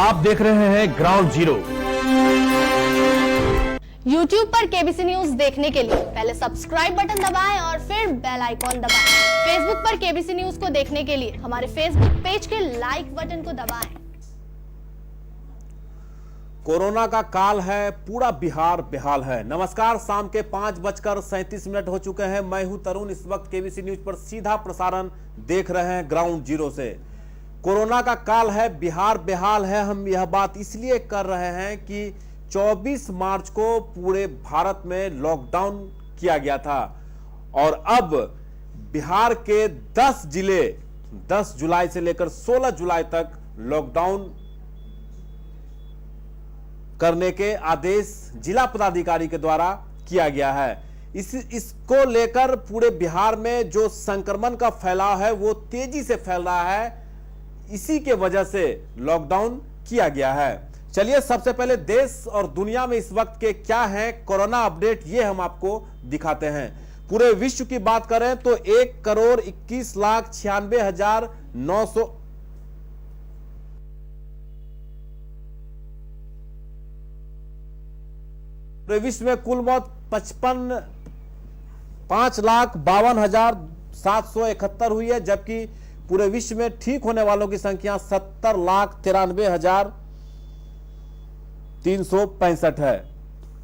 आप देख रहे हैं ग्राउंड जीरो। YouTube पर केबीसी न्यूज देखने के लिए पहले सब्सक्राइब बटन दबाएं और फिर बेल आइकॉन दबाएं। फेसबुक पर केबीसी न्यूज को देखने के लिए हमारे फेसबुक पेज के लाइक बटन को दबाएं। कोरोना का काल है, पूरा बिहार बेहाल है। नमस्कार, शाम के 5:37 हो चुके हैं। मैं हूं तरुण। इस वक्त केबीसी न्यूज पर सीधा प्रसारण देख रहे हैं ग्राउंड जीरो से। कोरोना का काल है, बिहार बेहाल है। हम यह बात इसलिए कर रहे हैं कि 24 मार्च को पूरे भारत में लॉकडाउन किया गया था और अब बिहार के 10 जिले 10 जुलाई से लेकर 16 जुलाई तक लॉकडाउन करने के आदेश जिला पदाधिकारी के द्वारा किया गया है। इसको लेकर पूरे बिहार में जो संक्रमण का फैलाव है वो तेजी से फैल रहा है। इसी के वजह से लॉकडाउन किया गया है। चलिए सबसे पहले देश और दुनिया में इस वक्त के क्या हैं कोरोना अपडेट, ये हम आपको दिखाते हैं। पूरे विश्व की बात करें तो 1,21,96,900 पूरे विश्व में कुल मौत 5,52,771 हुई है, जबकि पूरे विश्व में ठीक होने वालों की संख्या 70,93,365 है।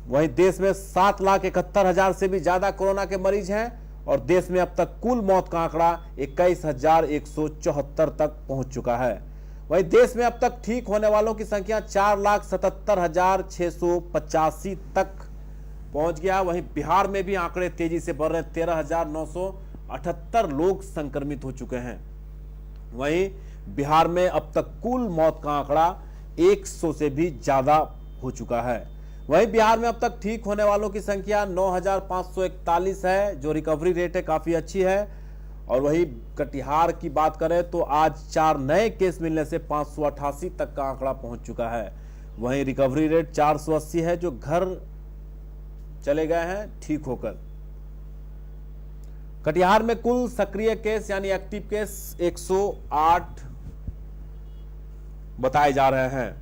वहीं देश में 7,71,000 से भी ज्यादा कोरोना के मरीज हैं और देश में अब तक कुल मौत का आंकड़ा 21,174 तक पहुंच चुका है। वहीं देश में अब तक ठीक होने वालों की संख्या 4,77,685 तक पहुंच गया। वहीं बिहार में भी आंकड़े तेजी से बढ़ रहे हैं। 13,978 लोग संक्रमित हो चुके हैं। वहीं बिहार में अब तक कुल मौत का आंकड़ा 100 से भी ज्यादा हो चुका है। वहीं बिहार में अब तक ठीक होने वालों की संख्या 9,541 है, जो रिकवरी रेट है काफी अच्छी है। और वही कटिहार की बात करें तो आज 4 नए केस मिलने से 588 तक का आंकड़ा पहुंच चुका है। वहीं रिकवरी रेट 480 है, जो घर चले गए हैं ठीक होकर। कटिहार में कुल सक्रिय केस यानी एक्टिव केस 108 बताए जा रहे हैं।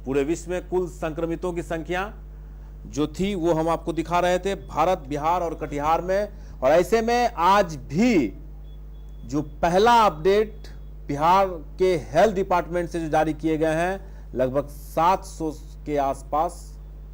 पूरे विश्व में कुल संक्रमितों की संख्या जो थी वो हम आपको दिखा रहे थे भारत, बिहार और कटिहार में। और ऐसे में आज भी जो पहला अपडेट बिहार के हेल्थ डिपार्टमेंट से जो जारी किए गए हैं, लगभग 700 के आसपास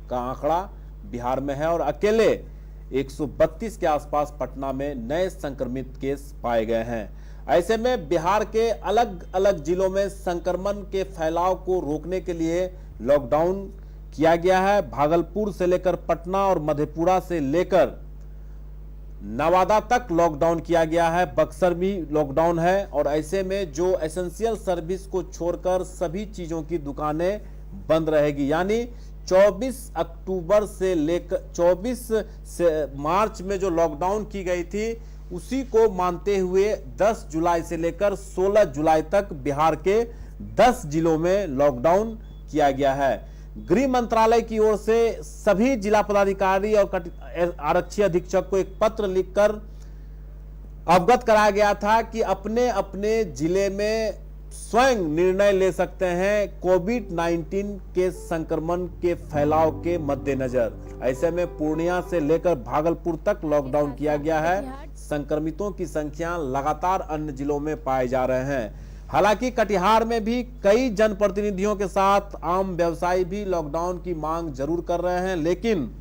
का आंकड़ा बिहार में है और अकेले 132 के आसपास पटना में नए संक्रमित केस पाए गए हैं। ऐसे में बिहार के अलग अलग जिलों में संक्रमण के फैलाव को रोकने के लिए लॉकडाउन किया गया है। भागलपुर से लेकर पटना और मधेपुरा से लेकर नवादा तक लॉकडाउन किया गया है। बक्सर भी लॉकडाउन है और ऐसे में जो एसेंशियल सर्विस को छोड़कर सभी चीजों की दुकानें बंद रहेगी। यानी 24 अक्टूबर से लेकर 24 मार्च में जो लॉकडाउन की गई थी उसी को मानते हुए 10 जुलाई से लेकर 16 जुलाई तक बिहार के 10 जिलों में लॉकडाउन किया गया है। गृह मंत्रालय की ओर से सभी जिला पदाधिकारी और आरक्षी अधीक्षक को एक पत्र लिखकर अवगत कराया गया था कि अपने अपने जिले में स्वयं निर्णय ले सकते हैं कोविड-19 के संक्रमण के फैलाव के मद्देनजर। ऐसे में पूर्णिया से लेकर भागलपुर तक लॉकडाउन किया गया है। संक्रमितों की संख्या लगातार अन्य जिलों में पाए जा रहे हैं। हालांकि कटिहार में भी कई जनप्रतिनिधियों के साथ आम व्यवसायी भी लॉकडाउन की मांग जरूर कर रहे हैं, लेकिन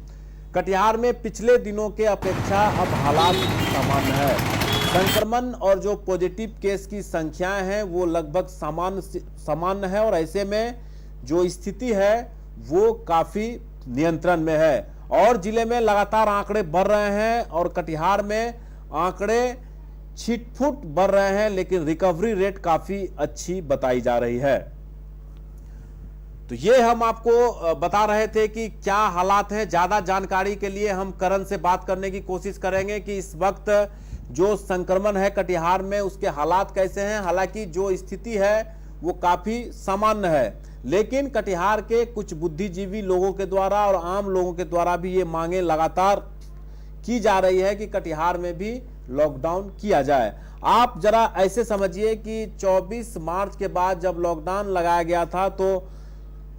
कटिहार में पिछले दिनों के अपेक्षा अब हालात सामान्य है। संक्रमण और जो पॉजिटिव केस की संख्याएं हैं वो लगभग सामान्य है और ऐसे में जो स्थिति है वो काफी नियंत्रण में है और जिले में लगातार आंकड़े बढ़ रहे हैं और कटिहार में आंकड़े छिटपुट बढ़ रहे हैं, लेकिन रिकवरी रेट काफी अच्छी बताई जा रही है। तो ये हम आपको बता रहे थे कि क्या हालात हैं। ज्यादा जानकारी के लिए हम करण से बात करने की कोशिश करेंगे कि इस वक्त जो संक्रमण है कटिहार में उसके हालात कैसे हैं। हालांकि जो स्थिति है वो काफी सामान्य है, लेकिन कटिहार के कुछ बुद्धिजीवी लोगों के द्वारा और आम लोगों के द्वारा भी ये मांगे लगातार की जा रही है कि कटिहार में भी लॉकडाउन किया जाए। आप जरा ऐसे समझिए कि 24 मार्च के बाद जब लॉकडाउन लगाया गया था तो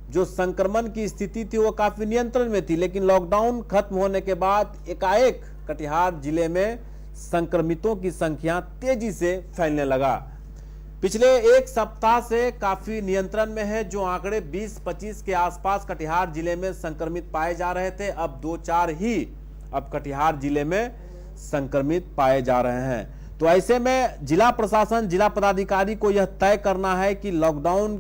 जो संक्रमण की स्थिति थी वो काफी नियंत्रण में थी, लेकिन लॉकडाउन खत्म होने के बाद एकाएक कटिहार जिले में संक्रमितों की संख्या तेजी से फैलने लगा। पिछले एक सप्ताह से काफी नियंत्रण में है। जो आंकड़े 20-25 के आसपास कटिहार जिले में संक्रमित पाए जा रहे थे, अब 2-4 ही अब कटिहार जिले में संक्रमित पाए जा रहे हैं। तो ऐसे में जिला प्रशासन, जिला पदाधिकारी को यह तय करना है कि लॉकडाउन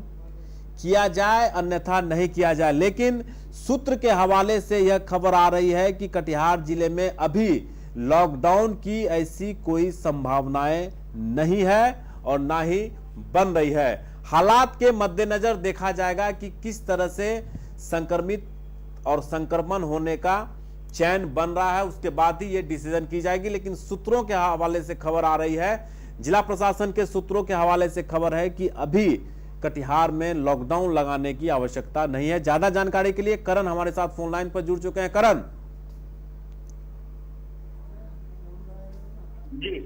किया जाए अन्यथा नहीं किया जाए। लेकिन सूत्र के हवाले से यह खबर आ रही है कि कटिहार जिले में अभी लॉकडाउन की ऐसी कोई संभावनाएं नहीं है और ना ही बन रही है। हालात के मद्देनजर देखा जाएगा कि किस तरह से संक्रमित और संक्रमण होने का चैन बन रहा है, उसके बाद ही ये डिसीजन की जाएगी। लेकिन सूत्रों के हवाले से खबर आ रही है, जिला प्रशासन के सूत्रों के हवाले से खबर है कि अभी कटिहार में लॉकडाउन लगाने की आवश्यकता नहीं है। ज्यादा जानकारी के लिए करण हमारे साथ फोन लाइन पर जुड़ चुके हैं। करण जी,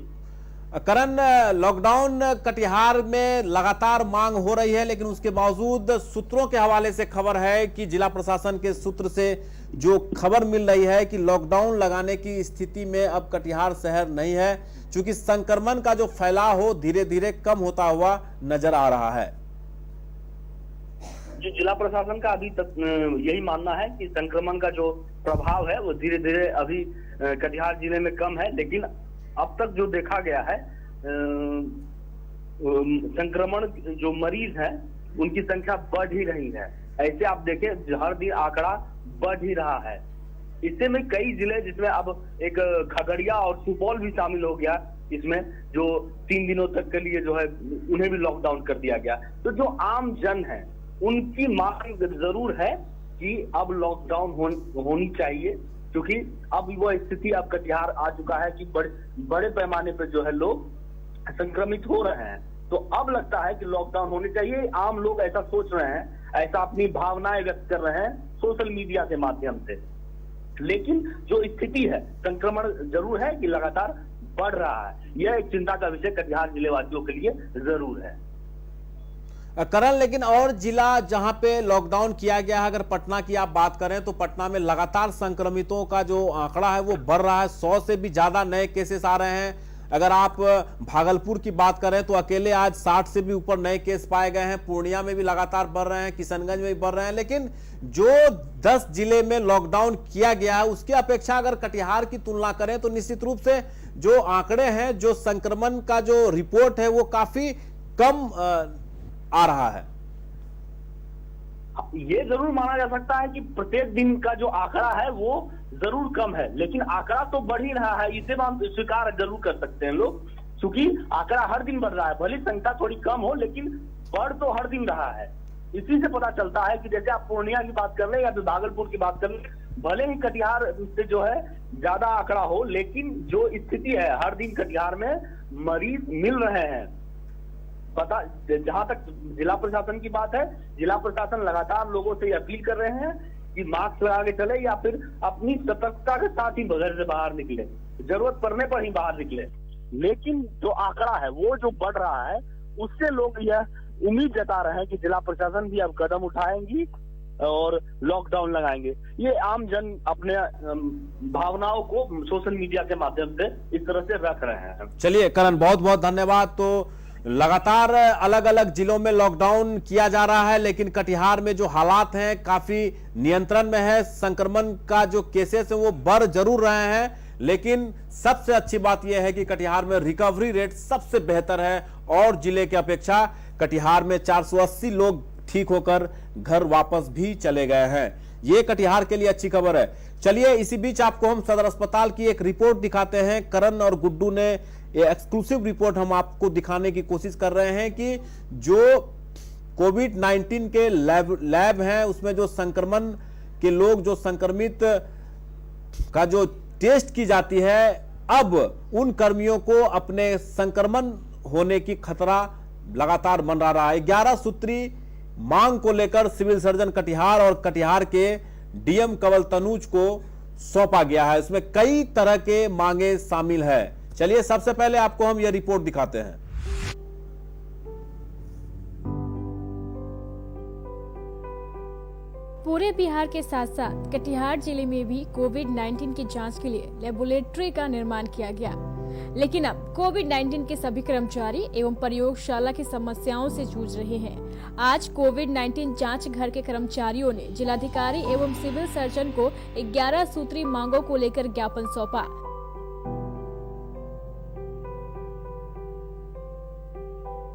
करण, लॉकडाउन कटिहार में लगातार मांग हो रही है, लेकिन उसके बावजूद सूत्रों के हवाले से खबर है कि जिला प्रशासन के सूत्र से जो खबर मिल रही है कि लॉकडाउन लगाने की स्थिति में अब कटिहार शहर नहीं है, क्योंकि संक्रमण का जो फैलाव हो धीरे धीरे कम होता हुआ नजर आ रहा है। जो जिला प्रशासन का अभी तक यही मानना है कि संक्रमण का जो प्रभाव है वो धीरे धीरे अभी कटिहार जिले में कम है, लेकिन अब तक जो देखा गया है संक्रमण जो मरीज हैं उनकी संख्या बढ़ ही रही है। ऐसे आप देखें हर दिन आंकड़ा बढ़ ही रहा है। इससे में कई जिले जिसमें अब एक खगड़िया और सुपौल भी शामिल हो गया, इसमें जो 3 दिनों तक के लिए जो है उन्हें भी लॉकडाउन कर दिया गया। तो जो आम जन है उनकी मांग जरूर है कि अब लॉकडाउन होनी चाहिए, क्योंकि अब वो स्थिति अब कटिहार आ चुका है कि बड़े पैमाने पर जो है लोग संक्रमित हो रहे हैं। तो अब लगता है कि लॉकडाउन होनी चाहिए। आम लोग ऐसा सोच रहे हैं, ऐसा अपनी भावनाएं व्यक्त कर रहे हैं सोशल मीडिया के माध्यम से। लेकिन जो स्थिति है संक्रमण जरूर है कि लगातार बढ़ रहा है, यह एक चिंता का विषय कटिहार जिले वासियों के लिए जरूर है। करण, लेकिन और जिला जहां पे लॉकडाउन किया गया है, अगर पटना की आप बात करें तो पटना में लगातार संक्रमितों का जो आंकड़ा है वो बढ़ रहा है। 100 से भी ज्यादा नए केसेस आ रहे हैं। अगर आप भागलपुर की बात करें तो अकेले आज 60 से भी ऊपर नए केस पाए गए हैं। पूर्णिया में भी लगातार बढ़ रहे हैं, किशनगंज में भी बढ़ रहे हैं। लेकिन जो 10 जिले में लॉकडाउन किया गया है उसकी अपेक्षा अगर कटिहार की तुलना करें तो निश्चित रूप से जो आंकड़े हैं, जो संक्रमण का जो रिपोर्ट है वो काफी कम आ रहा है। ये जरूर माना जा सकता है कि प्रत्येक दिन का जो आंकड़ा है वो जरूर कम है, लेकिन आंकड़ा तो बढ़ ही रहा है, इसे हम स्वीकार जरूर कर सकते हैं लोग, क्योंकि आंकड़ा हर दिन बढ़ रहा है। भले संख्या थोड़ी कम हो लेकिन बढ़ तो हर दिन रहा है। इसी से पता चलता है कि जैसे आप पूर्णिया की बात कर लें या फिर भागलपुर की बात कर लें, भले ही कटिहार से जो है ज्यादा आंकड़ा हो, लेकिन जो स्थिति है हर दिन कटिहार में मरीज मिल रहे हैं। पता जहां तक जिला प्रशासन की बात है, जिला प्रशासन लगातार लोगों से अपील कर रहे हैं कि मास्क लगा के चले या फिर अपनी सतर्कता के साथ ही घर से बाहर निकले, जरूरत पड़ने पर ही बाहर निकले। लेकिन जो आंकड़ा है वो जो बढ़ रहा है उससे लोग यह उम्मीद जता रहे हैं कि जिला प्रशासन भी अब कदम उठाएंगी और लॉकडाउन लगाएंगे। ये आम जन अपने भावनाओं को सोशल मीडिया के माध्यम से इस तरह से रख रहे हैं। चलिए करण, बहुत बहुत धन्यवाद। तो लगातार अलग अलग जिलों में लॉकडाउन किया जा रहा है, लेकिन कटिहार में जो हालात हैं काफी नियंत्रण में है। संक्रमण का जो केसेस है वो बढ़ जरूर रहे हैं, लेकिन सबसे अच्छी बात यह है कि कटिहार में रिकवरी रेट सबसे बेहतर है और जिले की अपेक्षा कटिहार में 480 लोग ठीक होकर घर वापस भी चले गए हैं। ये कटिहार के लिए अच्छी खबर है। चलिए इसी बीच आपको हम सदर अस्पताल की एक रिपोर्ट दिखाते हैं। करण और गुड्डू ने ये एक्सक्लूसिव रिपोर्ट हम आपको दिखाने की कोशिश कर रहे हैं कि जो कोविड-19 के लैब हैं उसमें जो संक्रमण के लोग, जो संक्रमित का जो टेस्ट की जाती है, अब उन कर्मियों को अपने संक्रमण होने की खतरा लगातार मंडरा रहा है। 11 सूत्री मांग को लेकर सिविल सर्जन कटिहार और कटिहार के डीएम कंवल तनुज को सौंपा गया है। इसमें कई तरह के मांगे शामिल है। चलिए सबसे पहले आपको हम यह रिपोर्ट दिखाते हैं। पूरे बिहार के साथ साथ कटिहार जिले में भी कोविड-19 की जांच के लिए लेबोरेटरी का निर्माण किया गया। लेकिन अब कोविड-19 के सभी कर्मचारी एवं प्रयोगशाला की समस्याओं से जूझ रहे हैं। आज कोविड-19 जांच घर के कर्मचारियों ने जिलाधिकारी एवं सिविल सर्जन को 11 सूत्री मांगों को लेकर ज्ञापन सौंपा।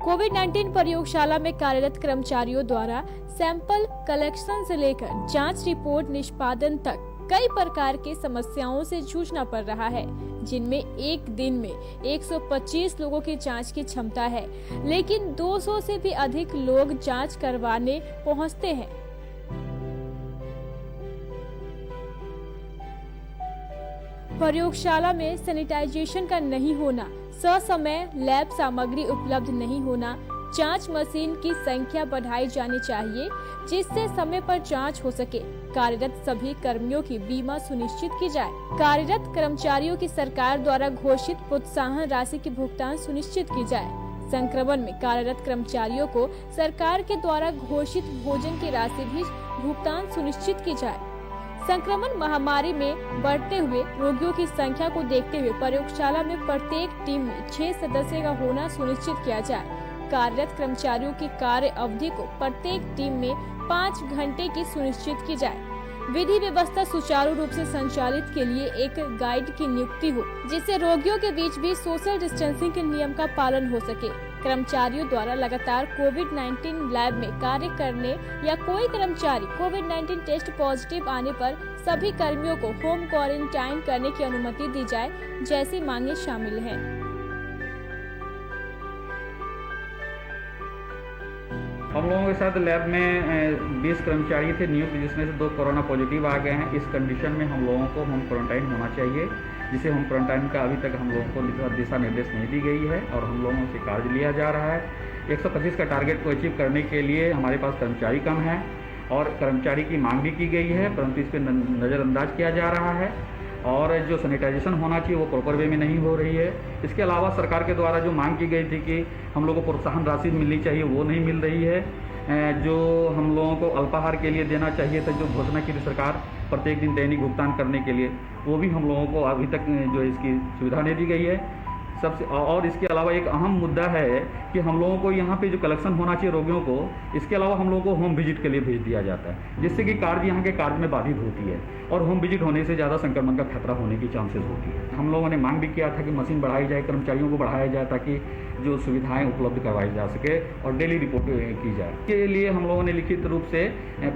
कोविड-19 प्रयोगशाला में कार्यरत कर्मचारियों द्वारा सैंपल कलेक्शन से लेकर जांच रिपोर्ट निष्पादन तक कई प्रकार की समस्याओं से जूझना पड़ रहा है, जिनमें एक दिन में 125 लोगों की जांच की क्षमता है, लेकिन 200 से भी अधिक लोग जांच करवाने पहुंचते हैं। प्रयोगशाला में सैनिटाइजेशन का नहीं होना, ससमय लैब सामग्री उपलब्ध नहीं होना, जांच मशीन की संख्या बढ़ाई जानी चाहिए जिससे समय पर जांच हो सके। कार्यरत सभी कर्मियों की बीमा सुनिश्चित की जाए। कार्यरत कर्मचारियों की सरकार द्वारा घोषित प्रोत्साहन राशि की भुगतान सुनिश्चित की जाए। संक्रमण में कार्यरत कर्मचारियों को सरकार के द्वारा घोषित भोजन की राशि भी भुगतान सुनिश्चित की जाए। संक्रमण महामारी में बढ़ते हुए रोगियों की संख्या को देखते हुए प्रयोगशाला में प्रत्येक टीम में 6 सदस्य का होना सुनिश्चित किया जाए। कार्यरत कर्मचारियों की कार्य अवधि को प्रत्येक टीम में 5 घंटे की सुनिश्चित की जाए। विधि व्यवस्था सुचारू रूप से संचालित के लिए एक गाइड की नियुक्ति हो, जिससे रोगियों के बीच भी सोशल डिस्टेंसिंग के नियम का पालन हो सके। कर्मचारियों द्वारा लगातार कोविड-19 लैब में कार्य करने या कोई कर्मचारी कोविड-19 टेस्ट पॉजिटिव आने पर सभी कर्मियों को होम क्वारंटाइन करने की अनुमति दी जाए, जैसी मांगे शामिल हैं। हम लोगों के साथ लैब में 20 कर्मचारी थे नियुक्त, जिसमें से 2 कोरोना पॉजिटिव आ गए हैं। इस कंडीशन में हम लोगों को होम क्वारंटाइन होना चाहिए, जिसे होम क्वारंटाइन का अभी तक हम लोगों को दिशा निर्देश नहीं दी गई है और हम लोगों से कार्य लिया जा रहा है। 125 का टारगेट को अचीव करने के लिए हमारे पास कर्मचारी कम है और कर्मचारी की मांग भी की गई है, परंतु इस पर नज़रअंदाज किया जा रहा है और जो सैनिटाइजेशन होना चाहिए वो प्रॉपर वे में नहीं हो रही है। इसके अलावा सरकार के द्वारा जो मांग की गई थी कि हम लोगों को प्रोत्साहन राशि मिलनी चाहिए, वो नहीं मिल रही है। जो हम लोगों को अल्पाहार के लिए देना चाहिए था, जो घोषणा की थी सरकार प्रत्येक दिन दैनिक भुगतान करने के लिए, वो भी हम लोगों को अभी तक जो इसकी सुविधा नहीं दी गई है। सबसे और इसके अलावा एक अहम मुद्दा है कि हम लोगों को यहाँ पे जो कलेक्शन होना चाहिए रोगियों को, इसके अलावा हम लोगों को होम विजिट के लिए भेज दिया जाता है, जिससे कि कार्य यहाँ के कार्य में बाधित होती है और होम विजिट होने से ज़्यादा संक्रमण का खतरा होने की चांसेस होती है। हम लोगों ने मांग भी किया था कि मशीन बढ़ाई जाए, कर्मचारियों को बढ़ाया जाए ताकि जो सुविधाएं उपलब्ध करवाई जा सके और डेली रिपोर्ट की जाए। इसके लिए हम लोगों ने लिखित रूप से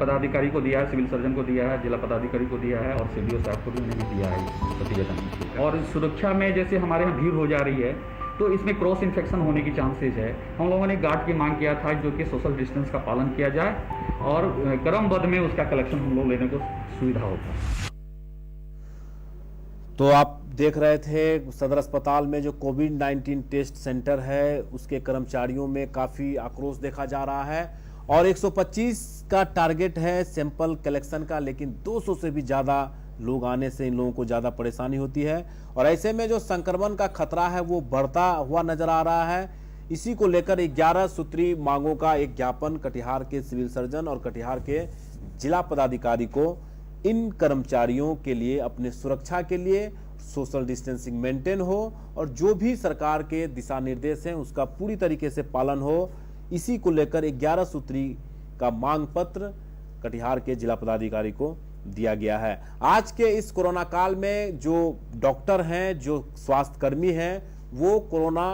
पदाधिकारी को दिया है, सिविल सर्जन को दिया है, जिला पदाधिकारी को दिया है और सीडीओ साहब को भी उन्हें दिया है प्रतिवेदन। और सुरक्षा में जैसे हमारे यहाँ भीड़ हो जा रही है तो इसमें क्रॉस इन्फेक्शन होने की चांसेस है। हम लोगों ने गार्ड की मांग किया था जो कि सोशल डिस्टेंस का पालन किया जाए और क्रमबद्ध में उसका कलेक्शन हम लोग लेने को सुविधा होता है। तो आप देख रहे थे सदर अस्पताल में जो कोविड-19 टेस्ट सेंटर है उसके कर्मचारियों में काफ़ी आक्रोश देखा जा रहा है और 125 का टारगेट है सैंपल कलेक्शन का, लेकिन 200 से भी ज़्यादा लोग आने से इन लोगों को ज़्यादा परेशानी होती है और ऐसे में जो संक्रमण का खतरा है वो बढ़ता हुआ नजर आ रहा है। इसी को लेकर 11 सूत्री मांगों का एक ज्ञापन कटिहार के सिविल सर्जन और कटिहार के जिला पदाधिकारी को इन कर्मचारियों के लिए अपने सुरक्षा के लिए सोशल डिस्टेंसिंग मेंटेन हो और जो भी सरकार के दिशा निर्देश हैं उसका पूरी तरीके से पालन हो, इसी को लेकर 11 सूत्री का मांग पत्र कटिहार के जिला पदाधिकारी को दिया गया है। आज के इस कोरोना काल में जो डॉक्टर हैं, जो स्वास्थ्य कर्मी हैं, वो कोरोना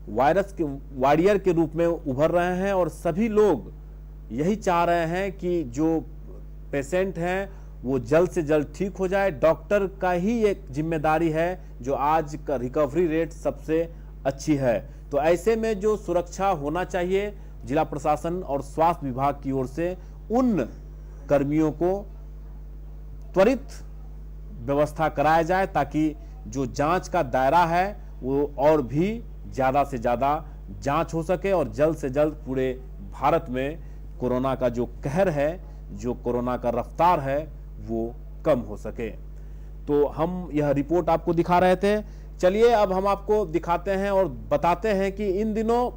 वायरस के वॉरियर के रूप में उभर रहे हैं और सभी लोग यही चाह रहे हैं कि जो पेशेंट हैं वो जल्द से जल्द ठीक हो जाए। डॉक्टर का ही एक जिम्मेदारी है जो आज का रिकवरी रेट सबसे अच्छी है। तो ऐसे में जो सुरक्षा होना चाहिए जिला प्रशासन और स्वास्थ्य विभाग की ओर से, उन कर्मियों को त्वरित व्यवस्था कराया जाए ताकि जो जांच का दायरा है वो और भी ज़्यादा से ज़्यादा जांच हो सके और जल्द से जल्द पूरे भारत में कोरोना का जो कहर है, जो कोरोना का रफ्तार है, वो कम हो सके। तो हम यह रिपोर्ट आपको दिखा रहे थे। चलिए अब हम आपको दिखाते हैं और बताते हैं कि इन दिनों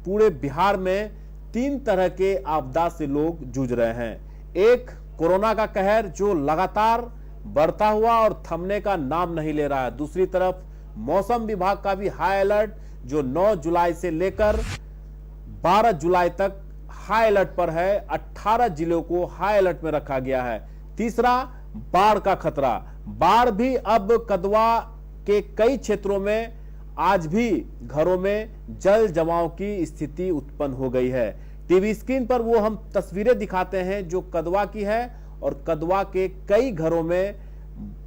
पूरे बिहार में 3 तरह के आपदा से लोग जूझ रहे हैं। एक कोरोना का कहर जो लगातार बढ़ता हुआ और थमने का नाम नहीं ले रहा है। दूसरी तरफ मौसम विभाग का भी हाई अलर्ट जो 9 जुलाई से लेकर 12 जुलाई तक हाई अलर्ट पर है। 18 जिलों को हाई अलर्ट में रखा गया है। तीसरा, बाढ़ का खतरा। बाढ़ भी अब कदवा के कई क्षेत्रों में आज भी घरों में जल जमाव की स्थिति उत्पन्न हो गई है। टीवी स्क्रीन पर वो हम तस्वीरें दिखाते हैं जो कदवा की है और कदवा के कई घरों में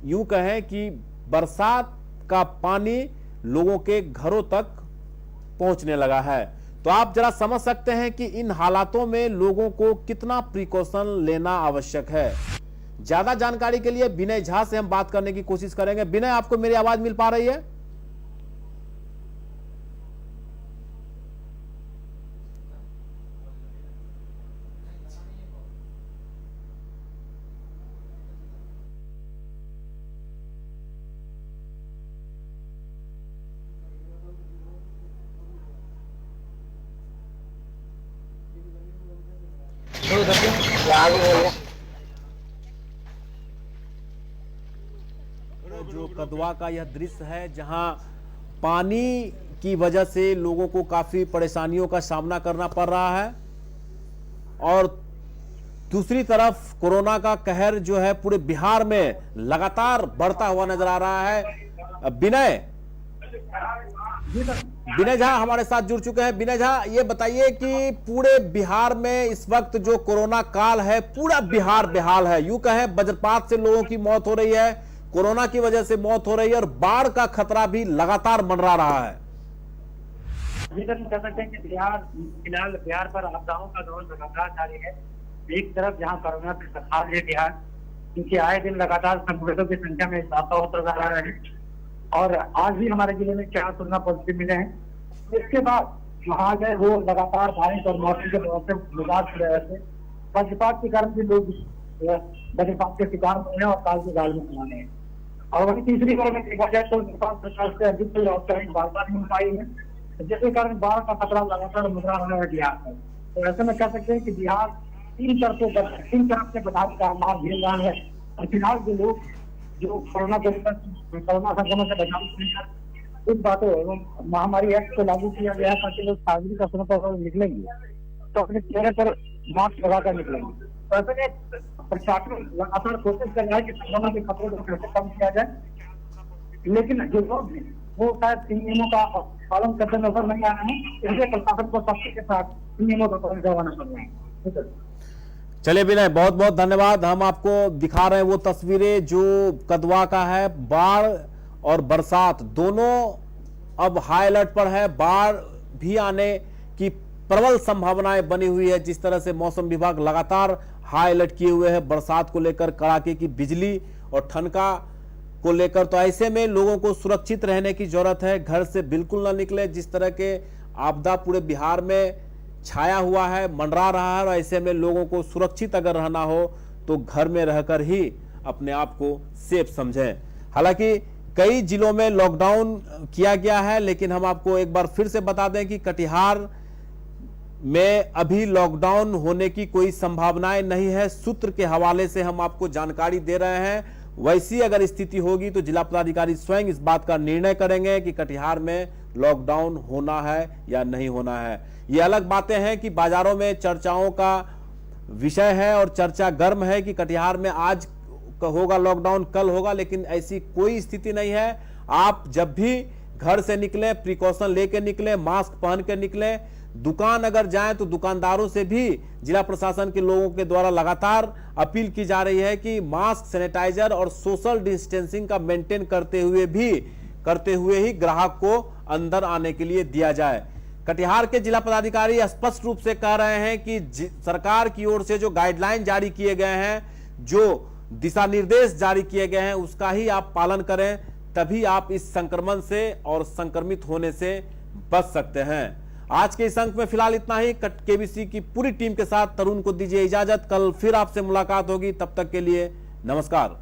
यूं कहें कि बरसात का पानी लोगों के घरों तक पहुंचने लगा है। तो आप जरा समझ सकते हैं कि इन हालातों में लोगों को कितना प्रिकॉशन लेना आवश्यक है। ज्यादा जानकारी के लिए विनय झा से हम बात करने की कोशिश करेंगे। विनय, आपको मेरी आवाज मिल पा रही है? जो कदवा का यह दृश्य है जहां पानी की वजह से लोगों को काफी परेशानियों का सामना करना पड़ रहा है और दूसरी तरफ कोरोना का कहर जो है पूरे बिहार में लगातार बढ़ता हुआ नजर आ रहा है। विनय झा हमारे साथ जुड़ चुके हैं। विनय झा, ये बताइए कि पूरे बिहार में इस वक्त जो कोरोना काल है पूरा बिहार बेहाल है। यूं कहें वज्रपात से लोगों की मौत हो रही है, कोरोना की वजह से मौत हो रही है और बाढ़ का खतरा भी लगातार मंडरा रहा है। कह सकते हैं कि फिलहाल बिहार पर आपदाओं का दौर लगातार जारी है। एक तरफ जहां कोरोना से सखाल है बिहार, क्योंकि आए दिन लगातार संक्रमितों की संख्या में इजाफा होता जा रहा है और आज भी हमारे जिले में 4 कोरोना पॉजिटिव मिले हैं। इसके बाद वहां गए वो लगातार बारिश और मौसम के दौर से मिजाज की वजह से वज्रपात के कारण भी लोग वज्रपात के शिकार हुए हैं और काल के जाल में फंसे हैं। और वही तीसरी बार में देखा जाए तो नेपाल सरकार से अधिक कोई औपचारिक वार्ता नहीं हो पाई है, जिसके कारण बाढ़ का खतरा लगातार मंडरा रहा है बिहार में। तो ऐसे में कह सकते हैं कि बिहार तीन तरफ से बचाव का मार झेल रहा है और फिलहाल जो लोग जो कोरोना संक्रमण से बचाव के लिए इन बातों एवं महामारी एक्ट को लागू किया गया है ताकि लोग सार्वजनिक स्थलों पर निकलेंगे तो अपने चेहरे पर मास्क लगाकर निकलेंगे। तो ऐसे में प्रशासन लगातार कोशिश कर रहा है कि संक्रमण के खतरे को कैसे कम किया जाए, लेकिन जो लोग हैं वो शायद इन नियमों का पालन करते नजर नहीं आ रहे हैं, इसलिए प्रशासन को सख्ती के साथ इन नियमों का पालन करवाना पड़ रहा है। चलिए विनय, बहुत बहुत धन्यवाद। हम आपको दिखा रहे हैं वो तस्वीरें जो कदवा का है। बाढ़ और बरसात दोनों अब हाई अलर्ट पर है। बाढ़ भी आने की प्रबल संभावनाएं बनी हुई है। जिस तरह से मौसम विभाग लगातार हाई अलर्ट किए हुए है बरसात को लेकर, कड़ाके की बिजली और ठनका को लेकर, तो ऐसे में लोगों को सुरक्षित रहने की जरूरत है। घर से बिल्कुल ना निकले। जिस तरह के आपदा पूरे बिहार में छाया हुआ है, मंडरा रहा है, और ऐसे में लोगों को सुरक्षित अगर रहना हो तो घर में रहकर ही अपने आप को सेफ समझें। हालांकि कई जिलों में लॉकडाउन किया गया है, लेकिन हम आपको एक बार फिर से बता दें कि कटिहार में अभी लॉकडाउन होने की कोई संभावनाएं नहीं है। सूत्र के हवाले से हम आपको जानकारी दे रहे हैं। वैसी अगर स्थिति होगी तो जिला पदाधिकारी स्वयं इस बात का निर्णय करेंगे कि कटिहार में लॉकडाउन होना है या नहीं होना है। ये अलग बातें हैं कि बाजारों में चर्चाओं का विषय है और चर्चा गर्म है कि कटिहार में आज होगा लॉकडाउन, कल होगा, लेकिन ऐसी कोई स्थिति नहीं है। आप जब भी घर से निकलें प्रिकॉशन लेके निकलें, मास्क पहन के निकलें। दुकान अगर जाएं तो दुकानदारों से भी जिला प्रशासन के लोगों के द्वारा लगातार अपील की जा रही है कि मास्क, सैनिटाइजर और सोशल डिस्टेंसिंग का मेंटेन करते हुए ही ग्राहक को अंदर आने के लिए दिया जाए। कटिहार के जिला पदाधिकारी स्पष्ट रूप से कह रहे हैं कि सरकार की ओर से जो गाइडलाइन जारी किए गए हैं, जो दिशा निर्देश जारी किए गए हैं, उसका ही आप पालन करें, तभी आप इस संक्रमण से और संक्रमित होने से बच सकते हैं। आज के इस अंक में फिलहाल इतना ही। केबीसी की पूरी टीम के साथ तरुण को दीजिए इजाजत। कल फिर आपसे मुलाकात होगी, तब तक के लिए नमस्कार।